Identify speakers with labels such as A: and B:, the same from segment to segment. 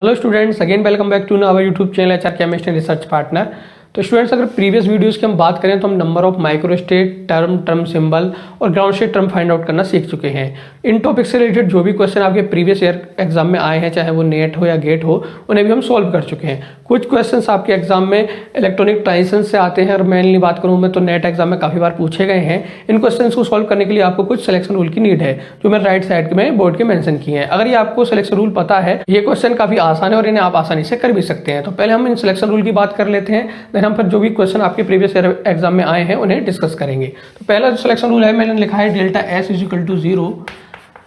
A: Hello students, again welcome back to our YouTube channel HR chemistry research partner. तो students, अगर previous videos की हम बात करें तो हम number of micro state, term symbol और ground state term find out करना सीख चुके हैं। इन टॉपिक से रिलेटेड जो भी क्वेश्चन आपके प्रीवियस ईयर एग्जाम में आए हैं, चाहे वो नेट हो या गेट हो, उन्हें भी हम सॉल्व कर चुके हैं। कुछ क्वेश्चन आपके एग्जाम में इलेक्ट्रॉनिक ट्रांजिशन से आते हैं और मेनली बात करूँ मैं तो नेट एग्जाम में काफ़ी बार पूछे गए हैं। इन क्वेश्चन को सॉल्व करने के लिए आपको कुछ सिलेक्शन रूल की नीड है, जो मैं राइट साइड में बोर्ड के मेंशन किए हैं। अगर ये आपको सिलेक्शन रूल पता है, ये क्वेश्चन काफ़ी आसान है और इन्हें आप आसानी से कर भी सकते हैं। तो पहले हम इन सिलेक्शन रूल की बात कर लेते हैं, देन हम फिर जो भी क्वेश्चन आपके प्रीवियस ईयर एग्जाम में आए हैं उन्हें डिस्कस करेंगे। तो पहला जो सिलेक्शन रूल है मैंने लिखा है delta S is equal to 0,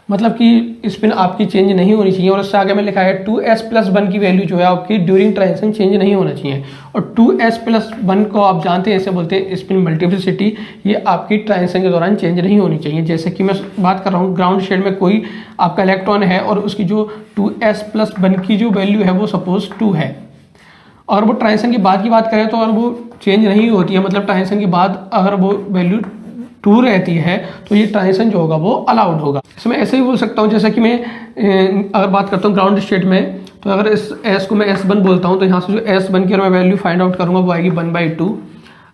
A: मतलब कि स्पिन आपकी चेंज नहीं होनी चाहिए। और उससे आगे में लिखा है 2s प्लस 1 की वैल्यू जो है आपकी ड्यूरिंग ट्रांजिशन चेंज नहीं होना चाहिए। और 2s प्लस 1 को आप जानते हैं, इसे बोलते हैं स्पिन मल्टीप्लिसिटी। ये आपकी ट्रांजिशन के दौरान चेंज नहीं होनी चाहिए। जैसे कि मैं बात कर रहा हूँ, ग्राउंड स्टेट में कोई आपका इलेक्ट्रॉन है और उसकी जो 2s प्लस 1 की जो वैल्यू है वो सपोज 2 है, और वो ट्रांजिशन के बाद की बात करें तो और वो चेंज नहीं होती है, मतलब ट्रांजिशन के बाद अगर वो वैल्यू 2 रहती है तो ये ट्रांजिशन जो होगा वो अलाउड होगा। इसमें ऐसे ही बोल सकता हूँ, जैसे कि मैं अगर बात करता हूँ ग्राउंड स्टेट में, तो अगर इस S को मैं S1 बोलता हूँ तो यहाँ से जो S1 की अगर मैं वैल्यू फाइंड आउट करूँगा वो आएगी 1/2।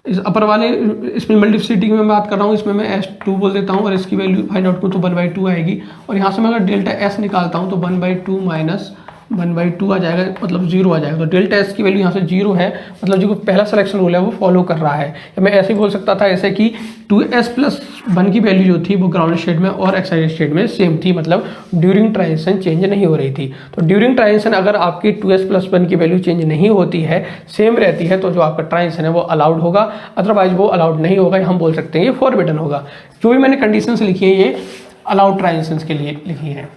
A: इस अपर वाले इसमें मल्टीप्लिसिटी की मैं बात कर रहा हूँ, इसमें मैं S2 बोल देता हूँ और इसकी वैल्यू फाइंड आउट करूँ तो 1/2 आएगी। और यहाँ से मैं अगर डेल्टा S निकालता हूँ तो 1/2 माइनस 1/2 आ जाएगा, मतलब 0 आ जाएगा। तो डेल्टा एस की वैल्यू यहाँ से 0 है, मतलब जो पहला सिलेक्शन रूल है वो फॉलो कर रहा है। या मैं ऐसे ही बोल सकता था ऐसे कि 2s प्लस 1 की वैल्यू जो थी वो ग्राउंड स्टेट में और एक्साइटेड स्टेट में सेम थी, मतलब ड्यूरिंग ट्रांजिशन चेंज नहीं हो रही थी। तो ड्यूरिंग ट्रांजिशन अगर आपकी 2s प्लस 1 की वैल्यू चेंज नहीं होती है, सेम रहती है, तो जो आपका ट्रांजिशन है वो अलाउड होगा। अदरवाइज वो अलाउड नहीं होगा, हम बोल सकते हैं ये फॉरबिडन होगा। जो भी मैंने कंडीशंस लिखी है ये अलाउड ट्रांजिशन के लिए लिखी है।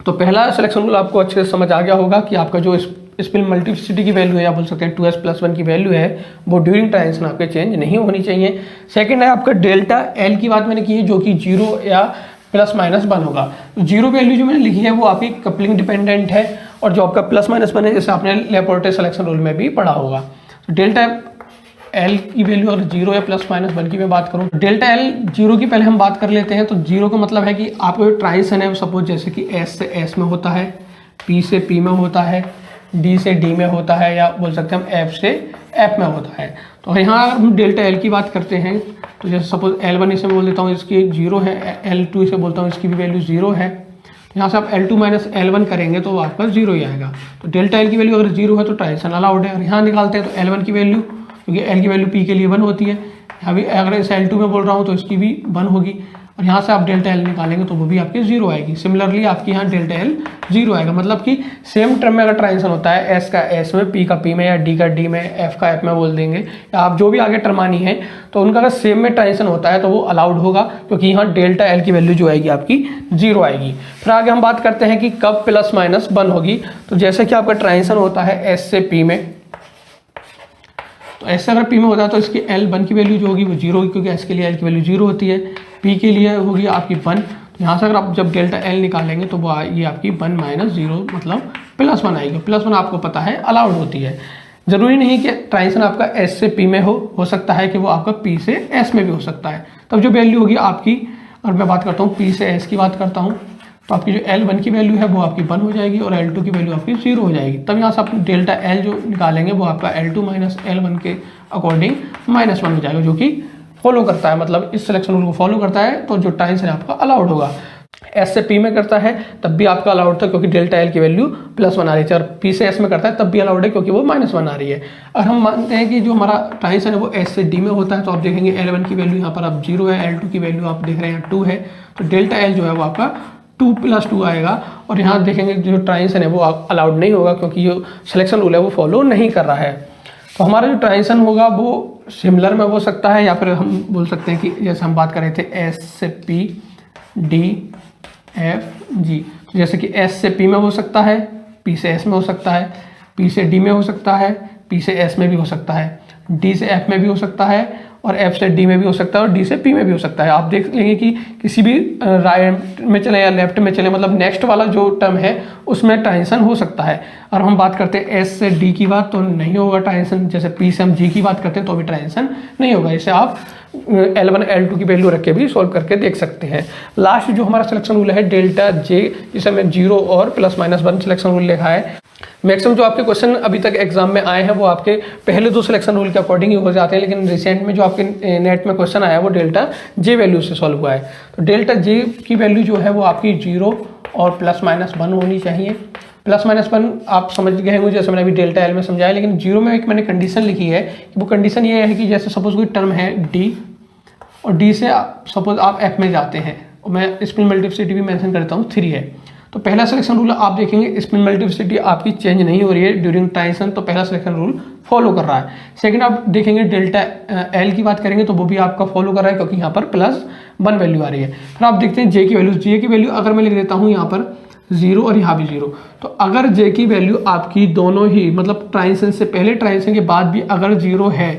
A: तो पहला सिलेक्शन रूल आपको अच्छे से समझ आ गया होगा कि आपका जो स्पिन मल्टीप्लिसिटी की वैल्यू है, या बोल सकते हैं 2s प्लस 1 की वैल्यू है, वो ड्यूरिंग ट्रांजिशन आपके चेंज नहीं होनी चाहिए। सेकंड है आपका डेल्टा एल की बात मैंने की है, जो कि 0 या प्लस माइनस 1 होगा। तो 0 वैल्यू जो मैंने लिखी है वो आपकी कपलिंग डिपेंडेंट है, और जो आपका प्लस माइनस 1 है, जैसे आपने लेपोर्टे सिलेक्शन रूल में भी पढ़ा होगा। तो डेल्टा एल की वैल्यू अगर 0 या प्लस माइनस 1 की मैं बात करूँ, डेल्टा एल 0 की पहले हम बात कर लेते हैं। तो 0 का मतलब है कि आपका जो ट्रांजिशन है सपोज जैसे कि S से S में होता है, P से P में होता है, D से D में होता है, या बोल सकते हैं हम F से F में होता है। तो यहाँ अगर हम डेल्टा एल की बात करते हैं तो जैसे सपोज L1 इसे बोल देता हूँ, इसकी 0 है, L2 इसे बोलता हूँ, इसकी भी वैल्यू 0 है। तो यहाँ से आप L2 माइनस L1 करेंगे तो आपका 0 ही आएगा। तो डेल्टा एल की वैल्यू अगर 0 है तो ट्रांजिशन अलाउड है। और यहाँ निकालते हैं तो L1 की वैल्यू, क्योंकि L की वैल्यू P के लिए 1 होती है, यहाँ भी अगर इस L2 में बोल रहा हूँ तो इसकी भी 1 होगी। और यहाँ से आप डेल्टा L निकालेंगे तो वो भी आपकी 0 आएगी। सिमिलरली आपके यहाँ डेल्टा L 0 आएगा, मतलब कि सेम टर्म में अगर ट्रांजिशन होता है, S का S में, P का P में, या D का D में, F का F में बोल देंगे, या आप जो भी आगे टर्म आनी है, तो उनका अगर सेम में ट्रांजिशन होता है तो वो अलाउड होगा, क्योंकि यहाँ डेल्टा L की वैल्यू जो आएगी आपकी 0 आएगी। फिर आगे हम बात करते हैं कि कब प्लस माइनस 1 होगी। तो जैसे कि आपका ट्रांजिशन होता है S से P में, तो ऐसे अगर P में होता है तो इसकी L1 की वैल्यू जो होगी वो 0 होगी, क्योंकि S के लिए L की वैल्यू 0 होती है, P के लिए होगी आपकी 1। तो यहाँ से अगर आप जब डेल्टा L निकालेंगे तो वो ये आपकी 1 माइनस 0 मतलब प्लस 1 आएगी। प्लस 1 आपको पता है अलाउड होती है। जरूरी नहीं कि ट्रांजिशन आपका S से P में हो सकता है कि वो आपका P से S में भी हो सकता है। तब जो वैल्यू होगी आपकी, और मैं बात करता हूँ P से S की बात करता हूँ, तो आपकी जो L1 की वैल्यू है वो आपकी 1 हो जाएगी और L2 की वैल्यू आपकी 0 हो जाएगी। तब यहाँ से आप डेल्टा L जो निकालेंगे वो आपका L2 माइनस L1 के अकॉर्डिंग -1 हो जाएगा, जो कि फॉलो करता है, मतलब इस सिलेक्शन रूल को फॉलो करता है। तो जो ट्रांजिशन है आपका अलाउड होगा। S से P में करता है तब भी आपका अलाउड था, क्योंकि डेल्टा L की वैल्यू +1 आ रही है, और P से S में करता है तब भी अलाउड है, क्योंकि वो -1 आ रही है। और हम मानते हैं कि जो हमारा ट्रांजिशन है वो S से D में होता है, तो आप देखेंगे L1 की वैल्यू यहाँ पर अब 0 है, L2 की वैल्यू आप देख रहे हैं 2 है, तो डेल्टा L जो है वो आपका 2 + 2 आएगा। और यहाँ देखेंगे जो ट्रांजिशन है वो अलाउड नहीं होगा, क्योंकि जो सिलेक्शन रूल है वो फॉलो नहीं कर रहा है। तो हमारा जो ट्रांजिशन होगा वो सिमिलर में हो सकता है, या फिर हम बोल सकते हैं कि जैसे हम बात कर रहे थे S से P, D, F, G, तो जैसे कि S से P में हो सकता है, P से S में हो सकता है, P से D में हो सकता है, P से S में भी हो सकता है, D से F में भी हो सकता है, और F से D में भी हो सकता है और D से P में भी हो सकता है। आप देख लेंगे कि किसी भी राइट में चले या लेफ्ट में चले, मतलब नेक्स्ट वाला जो टर्म है उसमें ट्रांजिशन हो सकता है। और हम बात करते हैं S से D की बात तो नहीं होगा ट्रांजिशन, जैसे P से हम G की बात करते हैं तो भी ट्रांजिशन नहीं होगा। इसे आप L1 L2 की वैल्यू रख के भी सॉल्व करके देख सकते हैं। लास्ट जो हमारा सिलेक्शन रूल है डेल्टा J, जिसे हमने 0 और +-1 सिलेक्शन रूल लिखा है। मैक्सिमम जो आपके क्वेश्चन अभी तक एग्जाम में आए हैं वो आपके पहले 2 सिलेक्शन रूल के अकॉर्डिंग ही हो जाते हैं, लेकिन रिसेंट में जो आपके नेट में क्वेश्चन आया है वो डेल्टा J वैल्यू से सॉल्व हुआ है। तो डेल्टा J की वैल्यू जो है वो आपकी 0 और +-1 होनी चाहिए। +-1 आप समझ गए होंगे जैसे मैंने अभी डेल्टा L में समझाया, लेकिन 0 में एक मैंने कंडीशन लिखी है। वो कंडीशन ये है कि जैसे सपोज कोई टर्म है D और D से सपोज आप F में जाते हैं, मैं स्पिन मल्टीप्लिसिटी भी मेंशन करता हूँ 3 है। तो पहला सिलेक्शन रूल आप देखेंगे स्पिन मल्टीप्लिसिटी आपकी चेंज नहीं हो रही है ड्यूरिंग ट्रांजिशन, तो पहला सिलेक्शन रूल फॉलो कर रहा है। सेकंड आप देखेंगे डेल्टा L की बात करेंगे तो वो भी आपका फॉलो कर रहा है क्योंकि यहाँ पर +1 वैल्यू आ रही है। फिर आप देखते हैं J की वैल्यू, J की वैल्यू अगर मैं लिख देता हूँ यहाँ पर 0 और यहाँ भी 0, तो अगर J की वैल्यू आपकी दोनों ही मतलब ट्रांजिशन से पहले ट्रांजिशन के बाद भी अगर 0 है,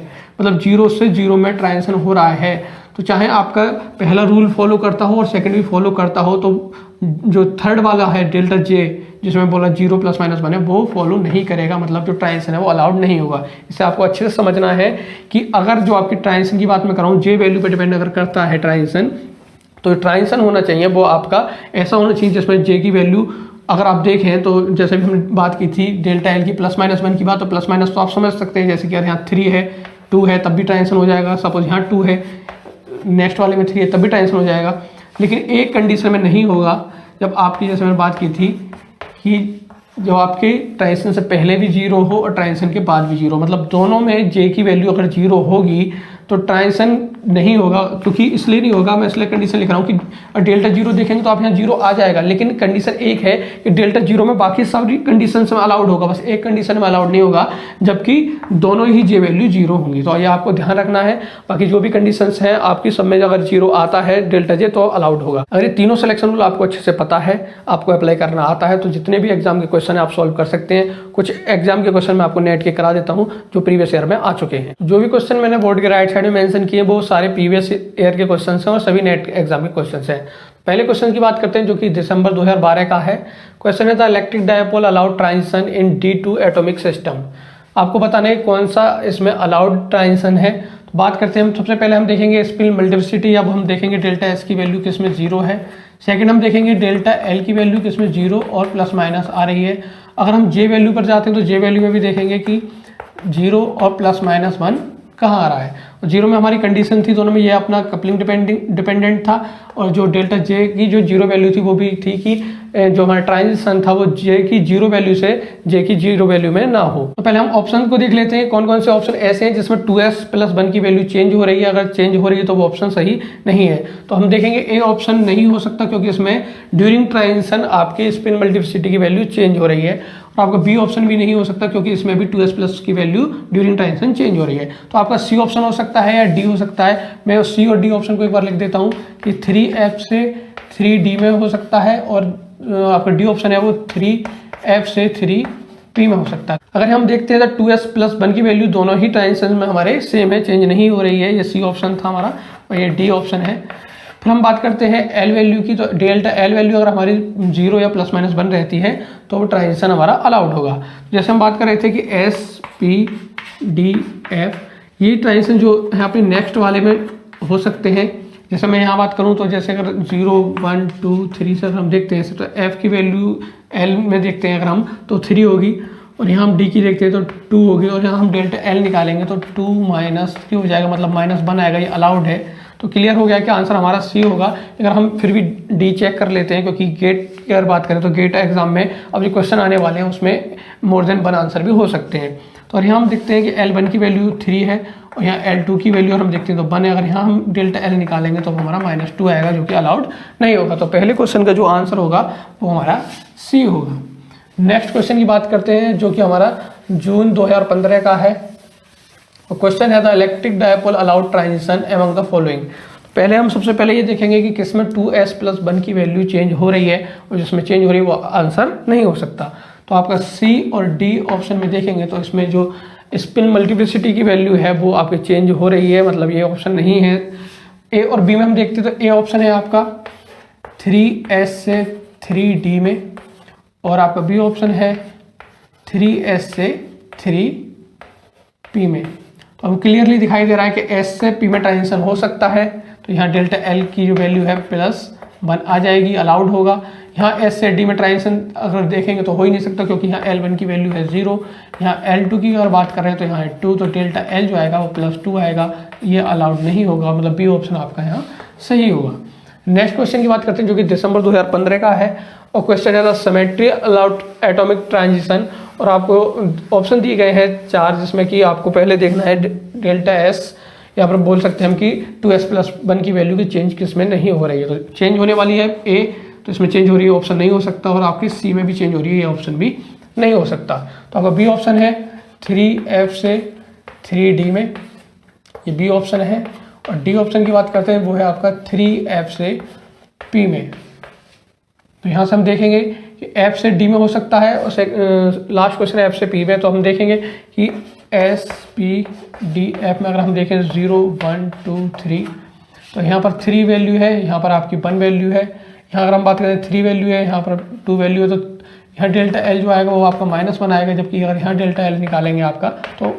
A: मतलब 0 से 0 में ट्रांजिशन हो रहा है, तो चाहे आपका पहला रूल फॉलो करता हो और सेकंड भी फॉलो करता हो, तो जो थर्ड वाला है डेल्टा J जिसमें बोला 0 +-1 है वो फॉलो नहीं करेगा, मतलब जो ट्रांजिशन है वो अलाउड नहीं होगा। इसे आपको अच्छे से समझना है कि अगर जो आपकी ट्रांजिशन की बात मैं कर रहा हूँ J वैल्यू पे डिपेंड अगर करता है ट्रांजिशन, तो ट्रांजिशन होना चाहिए वो आपका ऐसा होना चाहिए जिसमें J की वैल्यू अगर आप देखें तो जैसे भी हमने बात की थी डेल्टा L की +-1 की बात, तो +- तो आप समझ सकते हैं जैसे कि अगर यहाँ 3 है 2 है तब भी ट्रांजिशन हो जाएगा, सपोज यहाँ 2 है नेक्स्ट वाले में 3 है तब भी ट्रांजिशन हो जाएगा। लेकिन एक कंडीशन में नहीं होगा, जब आपकी जैसे मैंने बात की थी कि जब आपके ट्रांजिशन से पहले भी 0 हो और ट्रांजिशन के बाद भी 0, मतलब दोनों में J की वैल्यू अगर 0 होगी तो ट्रांजिशन नहीं होगा। क्योंकि इसलिए नहीं होगा, मैं इसलिए कंडीशन लिख रहा हूँ कि डेल्टा 0 देखेंगे तो आप यहाँ 0 आ जाएगा, लेकिन कंडीशन एक है कि डेल्टा 0 में बाकी सारी कंडीशन में अलाउड होगा, बस एक कंडीशन में अलाउड नहीं होगा जबकि दोनों ही J वैल्यू 0 होंगी। तो ये आपको ध्यान रखना है। बाकी जो भी कंडीशंस हैं आपकी सब में अगर 0 आता है डेल्टा J तो अलाउड होगा। अगर ये तीनों सिलेक्शन रूल आपको अच्छे से पता है, आपको अप्लाई करना आता है, तो जितने भी एग्जाम के क्वेश्चन है आप सॉल्व कर सकते हैं। कुछ एग्जाम के क्वेश्चन मैं आपको नेट के करा देता हूँ जो प्रीवियस ईयर में आ चुके हैं। जो भी क्वेश्चन मैंने बोर्ड के राइट साइड में मेंशन किए वो सारे प्रीवियस ईयर के क्वेश्चन हैं और सभी नेट एग्जाम के क्वेश्चन हैं। पहले क्वेश्चन की बात करते हैं जो कि दिसंबर 2012 का है। क्वेश्चन है the electric dipole allowed transition in D2 atomic system. आपको बताना है कौन सा इसमें अलाउड ट्रांजिशन है। तो बात करते हैं हम, सबसे पहले हम देखेंगे स्पिन मल्टीप्लिसिटी। अब हम देखेंगे डेल्टा S की वैल्यू किसमें 0 है। सेकंड हम देखेंगे डेल्टा L की वैल्यू किसमें 0 और +- आ रही है। अगर हम J वैल्यू पर जाते हैं तो J वैल्यू में भी देखेंगे कि 0 और +-1 कहाँ आ रहा है। 0 में हमारी कंडीशन थी दोनों में, ये अपना कपलिंग डिपेंडेंट था, और जो डेल्टा J की जो 0 वैल्यू थी वो भी थी कि जो हमारा ट्रांजिशन था वो J की 0 वैल्यू से J की 0 वैल्यू में ना हो। तो पहले हम ऑप्शन को देख लेते हैं कौन कौन से ऑप्शन ऐसे हैं जिसमें 2s + 1 की वैल्यू चेंज हो रही है। अगर चेंज हो रही है तो वो ऑप्शन सही नहीं है। तो हम देखेंगे ए ऑप्शन नहीं हो सकता क्योंकि इसमें ड्यूरिंग ट्रांजिशन आपके स्पिन मल्टीप्लिसिटी की वैल्यू चेंज हो रही है। और आपका बी ऑप्शन भी नहीं हो सकता क्योंकि इसमें भी 2s+ की वैल्यू ड्यूरिंग ट्रांजिशन चेंज हो रही है। तो आपका सी ऑप्शन हो सकता है या डी हो सकता है। मैं सी और डी ऑप्शन को एक बार लिख देता हूँ कि 3f से 3d में हो सकता है, और आपका डी ऑप्शन है वो 3f से 3p में हो सकता है। अगर हम देखते हैं तो 2s + 1 की वैल्यू दोनों ही ट्रांजिशन में हमारे सेम है, चेंज नहीं हो रही है। ये सी ऑप्शन था हमारा और ये डी ऑप्शन है। फिर हम बात करते हैं एल वैल्यू की। तो डेल्टा एल वैल्यू अगर हमारी 0 या +-1 रहती है तो वो ट्रांजिशन हमारा अलाउड होगा। जैसे हम बात कर रहे थे कि एस पी डी एफ, ये ट्रांजिशन जो है अपने नेक्स्ट वाले में हो सकते हैं। जैसे मैं यहाँ बात करूँ तो जैसे अगर 0 1 2 3 से हम देखते हैं तो एफ की वैल्यू एल में देखते हैं अगर हम तो 3 होगी, और यहाँ हम डी की देखते हैं तो 2 होगी, और यहाँ हम डेल्टा एल निकालेंगे तो 2 - 3 हो जाएगा, मतलब -1 आएगा। ये अलाउड है। तो क्लियर हो गया कि आंसर हमारा सी होगा। अगर हम फिर भी डी चेक कर लेते हैं क्योंकि गेट की अगर बात करें तो गेट एग्जाम में अब जो क्वेश्चन आने वाले हैं उसमें मोर देन 1 आंसर भी हो सकते हैं। तो और यहाँ हम देखते हैं कि L1 की वैल्यू 3 है और यहाँ L2 की वैल्यू हम देखते हैं तो 1 है। अगर यहाँ हम डेल्टा L निकालेंगे तो हमारा -2 आएगा जो कि अलाउड नहीं होगा। तो पहले क्वेश्चन का जो आंसर होगा वो हमारा सी होगा। नेक्स्ट क्वेश्चन की बात करते हैं जो कि हमारा जून 2015 का है। क्वेश्चन है the electric dipole allowed transition among the following. पहले हम सबसे पहले ये देखेंगे कि किसमें 2s + 1 की वैल्यू चेंज हो रही है, और जिसमें चेंज हो रही है वो आंसर नहीं हो सकता। तो आपका सी और डी ऑप्शन में देखेंगे तो इसमें जो स्पिन मल्टीप्लिसिटी की वैल्यू है वो आपकी चेंज हो रही है, मतलब ये ऑप्शन नहीं है। ए और बी में हम देखते हैं तो ए ऑप्शन है आपका 3s से 3d में, और आपका बी ऑप्शन है 3s से 3p में। तो हम क्लियरली दिखाई दे रहा है कि s से p में ट्रांजिशन हो सकता है, तो यहाँ डेल्टा l की जो वैल्यू है +1 आ जाएगी, अलाउड होगा। यहाँ s से d में ट्रांजिशन अगर देखेंगे तो हो ही नहीं सकता, क्योंकि यहाँ L1 की वैल्यू है 0, यहाँ L2 की अगर बात कर रहे हैं तो यहाँ है 2, तो डेल्टा L जो आएगा वो +2 आएगा, ये अलाउड नहीं होगा, मतलब बी ऑप्शन आपका यहाँ सही होगा। नेक्स्ट क्वेश्चन की बात करते हैं जो कि दिसंबर 2015 का है, और क्वेश्चन है the symmetry allowed atomic transition, और आपको ऑप्शन दिए गए हैं 4, जिसमें कि आपको पहले देखना है डेल्टा S, या पर बोल सकते हैं हम कि 2s+1 की वैल्यू की चेंज किस में नहीं हो रही है। तो चेंज होने वाली है A, तो इसमें चेंज हो रही है, ऑप्शन नहीं हो सकता, और आपकी C में भी चेंज हो रही है, ये ऑप्शन भी नहीं हो सकता। तो आपका बी ऑप्शन है 3f से 3d में, ये बी ऑप्शन है। और डी ऑप्शन की बात करते हैं, वो है आपका 3f से p में। तो यहाँ से हम देखेंगे कि f से d में हो सकता है, और लास्ट क्वेश्चन है f से p में, तो हम देखेंगे कि s p d f में अगर हम देखें 0 1 2 3, तो यहाँ पर 3 वैल्यू है, यहाँ पर आपकी 1 वैल्यू है। यहाँ अगर हम बात करें 3 वैल्यू है, यहाँ पर 2 वैल्यू है, तो यहाँ डेल्टा L जो आएगा वो आपका -1 आएगा, जबकि अगर यहाँ डेल्टा L निकालेंगे आपका तो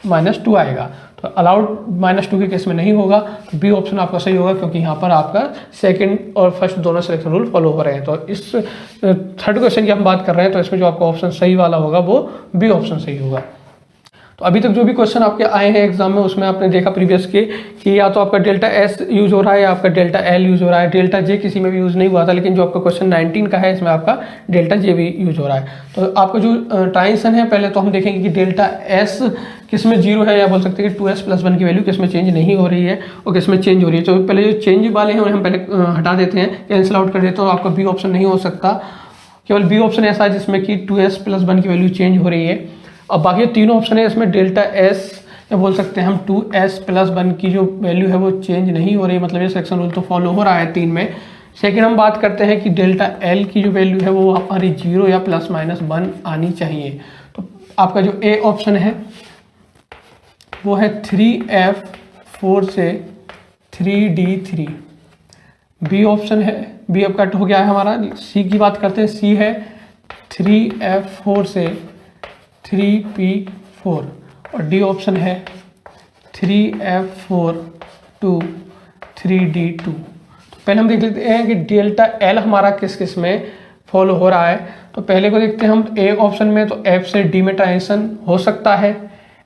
A: -2 आएगा। तो अलाउड -2 के केस में नहीं होगा, तो बी ऑप्शन आपका सही होगा, क्योंकि यहाँ पर आपका सेकंड और फर्स्ट दोनों सिलेक्शन रूल फॉलो हो रहे हैं। तो इस थर्ड क्वेश्चन की हम बात कर रहे हैं, तो इसमें जो आपका ऑप्शन सही वाला होगा वो बी ऑप्शन सही होगा। तो अभी तक जो भी क्वेश्चन आपके आए हैं एग्जाम में, उसमें आपने देखा प्रीवियस के कि या तो आपका डेल्टा S यूज हो रहा है या आपका डेल्टा L यूज हो रहा है, डेल्टा J किसी में भी यूज नहीं हुआ था, लेकिन जो आपका क्वेश्चन 19 का है इसमें आपका डेल्टा J भी यूज हो रहा है। तो आपका जो ट्रांजिशन है, पहले तो हम देखेंगे कि डेल्टा S किस में 0 है, या बोल सकते हैं कि 2s+1 की वैल्यू किस में चेंज नहीं हो रही है और किस में चेंज हो रही है। तो पहले जो चेंज वाले हैं उन्हें हम पहले हटा देते हैं, कैंसिल आउट कर देते हैं, तो आपका बी ऑप्शन नहीं हो सकता। केवल बी ऑप्शन ऐसा है जिसमें कि 2s+1 की वैल्यू चेंज हो रही है। अब बाकी तीनों ऑप्शन है, इसमें डेल्टा S या बोल सकते हैं हम 2s+1 की जो वैल्यू है वो चेंज नहीं हो रही, मतलब ये सिलेक्शन रूल तो फॉलो हो रहा है 3 में। सेकंड हम बात करते हैं कि डेल्टा L की जो वैल्यू है वो हमारी 0 या ±1 आनी चाहिए। तो आपका जो ए ऑप्शन है वो है 3f4 से 3d3। बी ऑप्शन है, बी अब कट हो गया है हमारा। सी की बात करते हैं, सी है 3f4 से 3p4, और डी ऑप्शन है 3f4 to 3d2। तो पहले हम देख लेते हैं कि डेल्टा L हमारा किस किस में फॉलो हो रहा है। तो पहले को देखते हैं हम ए ऑप्शन में, तो f से d में ट्रांजिशन हो सकता है,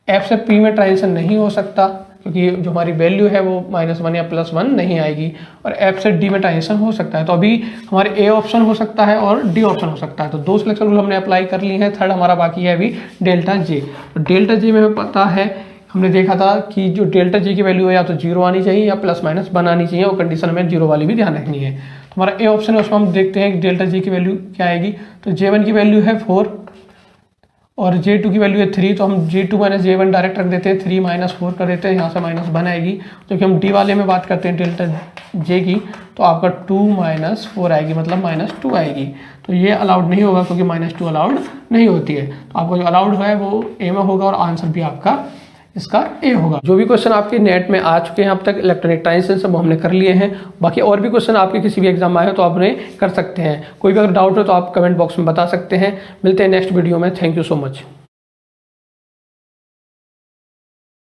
A: f से p में ट्रांजिशन नहीं हो सकता, क्योंकि जो हमारी वैल्यू है वो -1 या +1 नहीं आएगी, और f से d में ट्रांजिशन हो सकता है। तो अभी हमारे ए ऑप्शन हो सकता है और डी ऑप्शन हो सकता है। तो 2 सिलेक्शन रूल हमने अप्लाई कर लिए हैं। थर्ड हमारा बाकी है अभी डेल्टा J। तो डेल्टा J में हमें पता है, हमने देखा था कि जो डेल्टा J की वैल्यू है या तो 0 आनी चाहिए या ±1 आनी चाहिए, और कंडीशन में 0 वाली भी ध्यान रखनी है। तो हमारा ए ऑप्शन है, उसमें हम देखते हैं कि डेल्टा J की वैल्यू क्या आएगी। तो J1 की वैल्यू है 4 और J2 की वैल्यू है 3, तो हम J2 - J1 डायरेक्ट रख देते हैं, 3 - 4 कर देते हैं, यहाँ से -1 आएगी। तो कि हम D वाले में बात करते हैं डेल्टा J की, तो आपका 2 - 4 आएगी, मतलब -2 आएगी। तो ये अलाउड नहीं होगा, क्योंकि -2 अलाउड नहीं होती है। तो आपको जो अलाउड है वो ए में होगा, और आंसर भी आपका इसका ए होगा। जो भी क्वेश्चन आपके नेट में आ चुके हैं अब तक इलेक्ट्रॉनिक ट्रांजिशन से, वो हमने कर लिए हैं। बाकी और भी क्वेश्चन आपके किसी भी एग्जाम में आए हो तो आप उन्हें कर सकते हैं। कोई भी अगर डाउट हो तो आप कमेंट बॉक्स में बता सकते हैं। मिलते हैं नेक्स्ट वीडियो में। Thank you so much.